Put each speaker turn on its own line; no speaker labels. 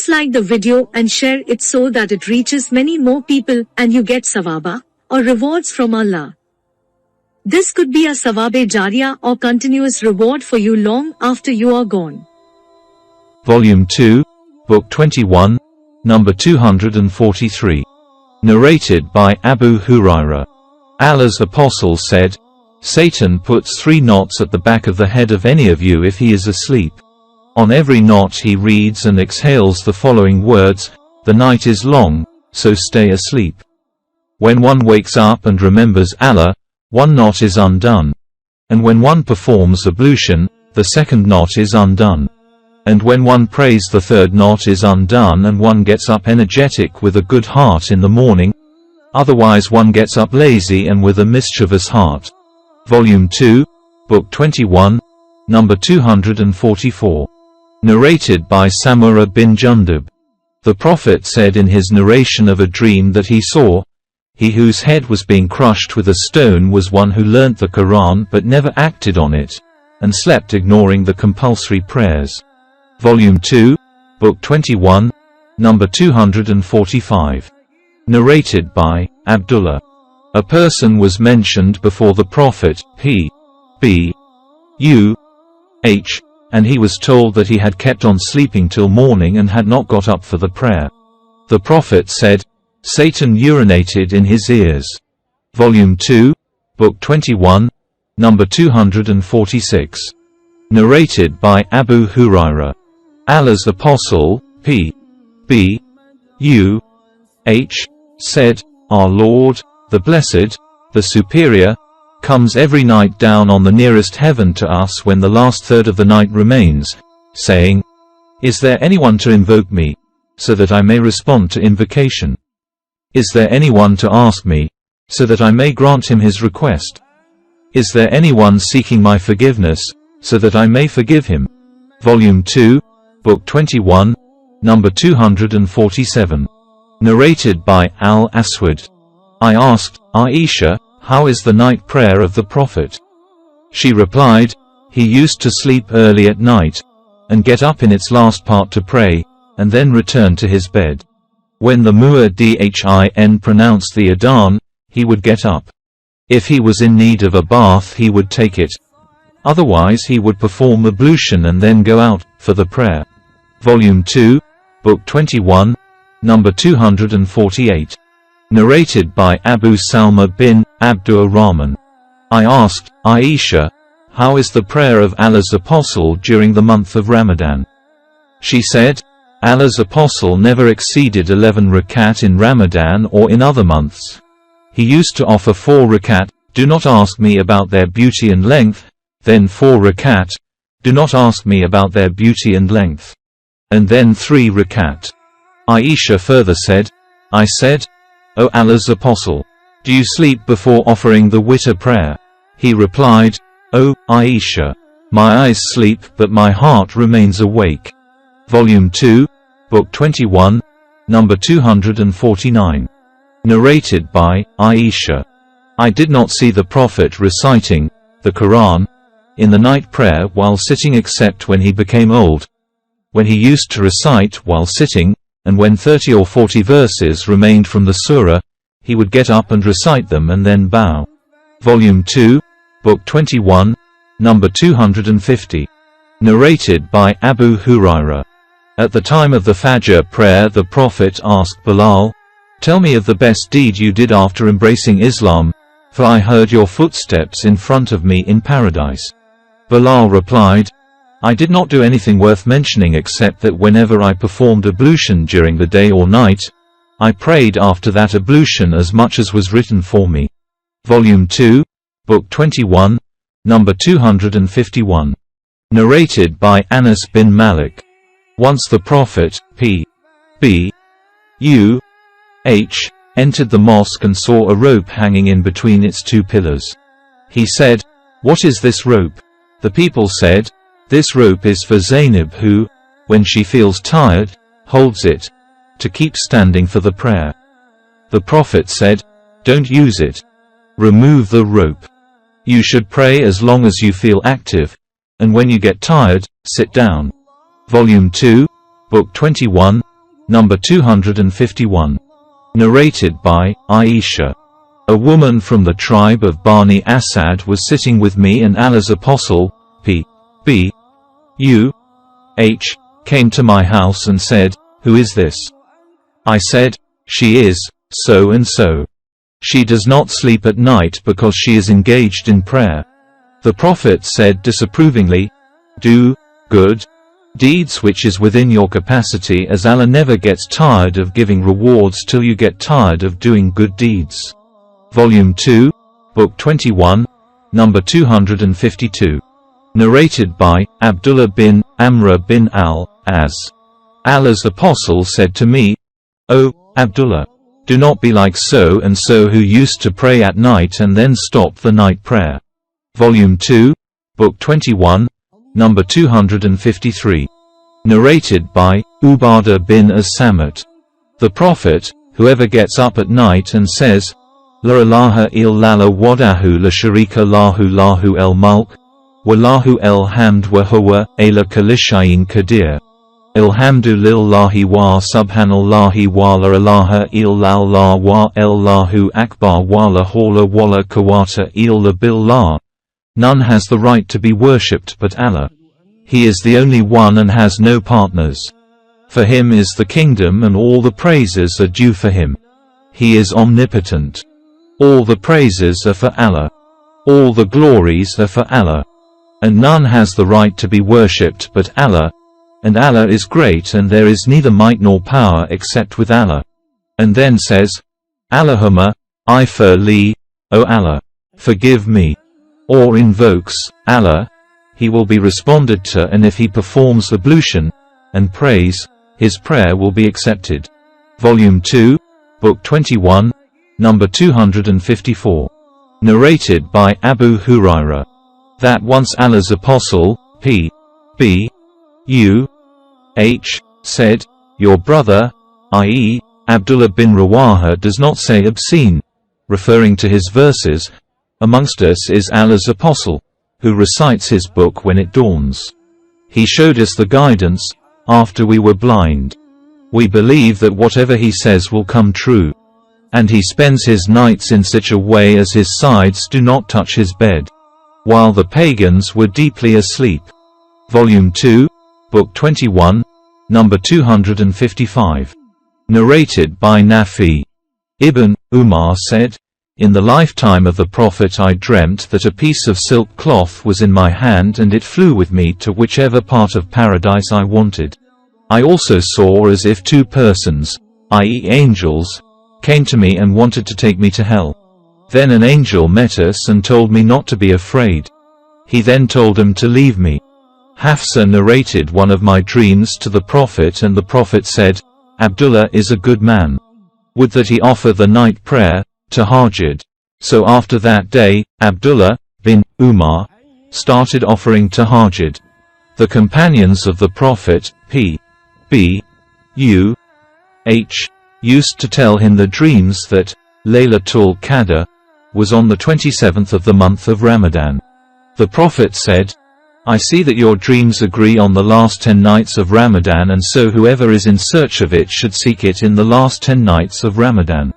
Please like the video and share it so that it reaches many more people and you get sawaba, or rewards from Allah. This could be a sawabe jariyah or continuous reward for you long after you are gone.
Volume 2, Book 21, number 243. Narrated by Abu Hurairah. Allah's Apostle said, Satan puts 3 knots at the back of the head of any of you if he is asleep. On every knot he reads and exhales the following words, "The night is long, so stay asleep." When one wakes up and remembers Allah, 1 knot is undone. And when one performs ablution, the 2nd knot is undone. And when one prays, the 3rd knot is undone, and one gets up energetic with a good heart in the morning. Otherwise one gets up lazy and with a mischievous heart. Volume 2, Book 21, number 244. Narrated by Samurah bin Jundub. The Prophet said in his narration of a dream that he saw, he whose head was being crushed with a stone was one who learnt the Quran but never acted on it, and slept ignoring the compulsory prayers. Volume 2, Book 21, number 245. Narrated by Abdullah. A person was mentioned before the Prophet, P.B.U.H., and he was told that he had kept on sleeping till morning and had not got up for the prayer. The Prophet said, Satan urinated in his ears. Volume 2, Book 21, number 246. Narrated by Abu Hurairah. Allah's Apostle, P.B.U.H., said, Our Lord, the Blessed, the Superior, comes every night down on the nearest heaven to us when the last third of the night remains, saying, Is there anyone to invoke me, so that I may respond to invocation? Is there anyone to ask me, so that I may grant him his request? Is there anyone seeking my forgiveness, so that I may forgive him? Volume 2, Book 21, number 247. Narrated by Al-Aswad. I asked Aisha, how is the night prayer of the Prophet? She replied, he used to sleep early at night, and get up in its last part to pray, and then return to his bed. When the muezzin pronounced the adhan, he would get up. If he was in need of a bath he would take it. Otherwise he would perform ablution and then go out, for the prayer. Volume 2, Book 21, number 248. Narrated by Abu Salma bin Abdur Rahman. I asked Aisha, how is the prayer of Allah's Apostle during the month of Ramadan? She said, Allah's Apostle never exceeded 11 rakat in Ramadan or in other months. He used to offer 4 rakat, do not ask me about their beauty and length, then 4 rakat, do not ask me about their beauty and length, and then 3 rakat. Aisha further said, I said, O Allah's Apostle, do you sleep before offering the witr prayer? He replied, O Aisha, my eyes sleep but my heart remains awake. Volume 2, Book 21, number 249. Narrated by Aisha. I did not see the Prophet reciting the Quran in the night prayer while sitting except when he became old, when he used to recite while sitting, and when 30 or 40 verses remained from the surah, he would get up and recite them and then bow. Volume 2, Book 21, number 250. Narrated by Abu Hurairah. At the time of the Fajr prayer the Prophet asked Bilal, Tell me of the best deed you did after embracing Islam, for I heard your footsteps in front of me in paradise. Bilal replied, I did not do anything worth mentioning except that whenever I performed ablution during the day or night, I prayed after that ablution as much as was written for me. Volume 2, Book 21, number 251. Narrated by Anas bin Malik. Once the Prophet, P.B.U.H., entered the mosque and saw a rope hanging in between its 2 pillars. He said, What is this rope? The people said, This rope is for Zainab who, when she feels tired, holds it, to keep standing for the prayer. The Prophet said, Don't use it. Remove the rope. You should pray as long as you feel active, and when you get tired, sit down. Volume 2, Book 21, number 251. Narrated by Aisha. A woman from the tribe of Bani Asad was sitting with me, and Allah's apostle, P.B. U.H., came to my house and said, "Who is this?" I said, "She is so and so. She does not sleep at night because she is engaged in prayer." The Prophet said disapprovingly, "Do good deeds which is within your capacity, as Allah never gets tired of giving rewards till you get tired of doing good deeds." Volume 2, Book 21, number 252. Narrated by Abdullah bin Amr bin al-As. Allah's apostle said to me, "O Abdullah, do not be like so and so, who used to pray at night and then stop the night prayer." Volume 2, Book 21, number 253. Narrated by Ubadah bin as-Samit. The Prophet, whoever gets up at night and says, "La ilaha illallah wahdahu la sharika lahu lahu al-mulk, wa lahu al-hamd wa huwa ala kulli shay'in qadir. Alhamdulillahi wa subhanallahi wa la ilaha illallah wa allahu akbar wa la hawla wa la quwwata illa billah." None has the right to be worshipped but Allah. He is the only one and has no partners. For him is the kingdom, and all the praises are due for him. He is omnipotent. All the praises are for Allah. All the glories are for Allah. And none has the right to be worshipped but Allah. And Allah is great, and there is neither might nor power except with Allah. And then says, "Allahumma, ighfir li, O Allah, forgive me." Or invokes Allah, he will be responded to, and if he performs ablution and prays, his prayer will be accepted. Volume 2, Book 21, number 254. Narrated by Abu Hurairah. That once Allah's apostle, P.B. U.H., said, "Your brother, i.e., Abdullah bin Rawaha, does not say obscene," referring to his verses, "Amongst us is Allah's apostle, who recites his book when it dawns. He showed us the guidance, after we were blind. We believe that whatever he says will come true. And he spends his nights in such a way as his sides do not touch his bed, while the pagans were deeply asleep." Volume 2, Book 21, number 255. Narrated by Nafi. Ibn Umar said, "In the lifetime of the Prophet I dreamt that a piece of silk cloth was in my hand, and it flew with me to whichever part of paradise I wanted. I also saw as if two persons, i.e. angels, came to me and wanted to take me to hell. Then an angel met us and told me not to be afraid. He then told him to leave me." Hafsa narrated one of my dreams to the Prophet, and the Prophet said, "Abdullah is a good man. Would that he offer the night prayer, Tahajjud." So after that day, Abdullah bin Umar started offering Tahajjud. The companions of the Prophet, P.B. U.H., used to tell him the dreams that Laylatul Qadr was on the 27th of the month of Ramadan. The Prophet said, "I see that your dreams agree on the last 10 nights of Ramadan, and so whoever is in search of it should seek it in the last 10 nights of Ramadan."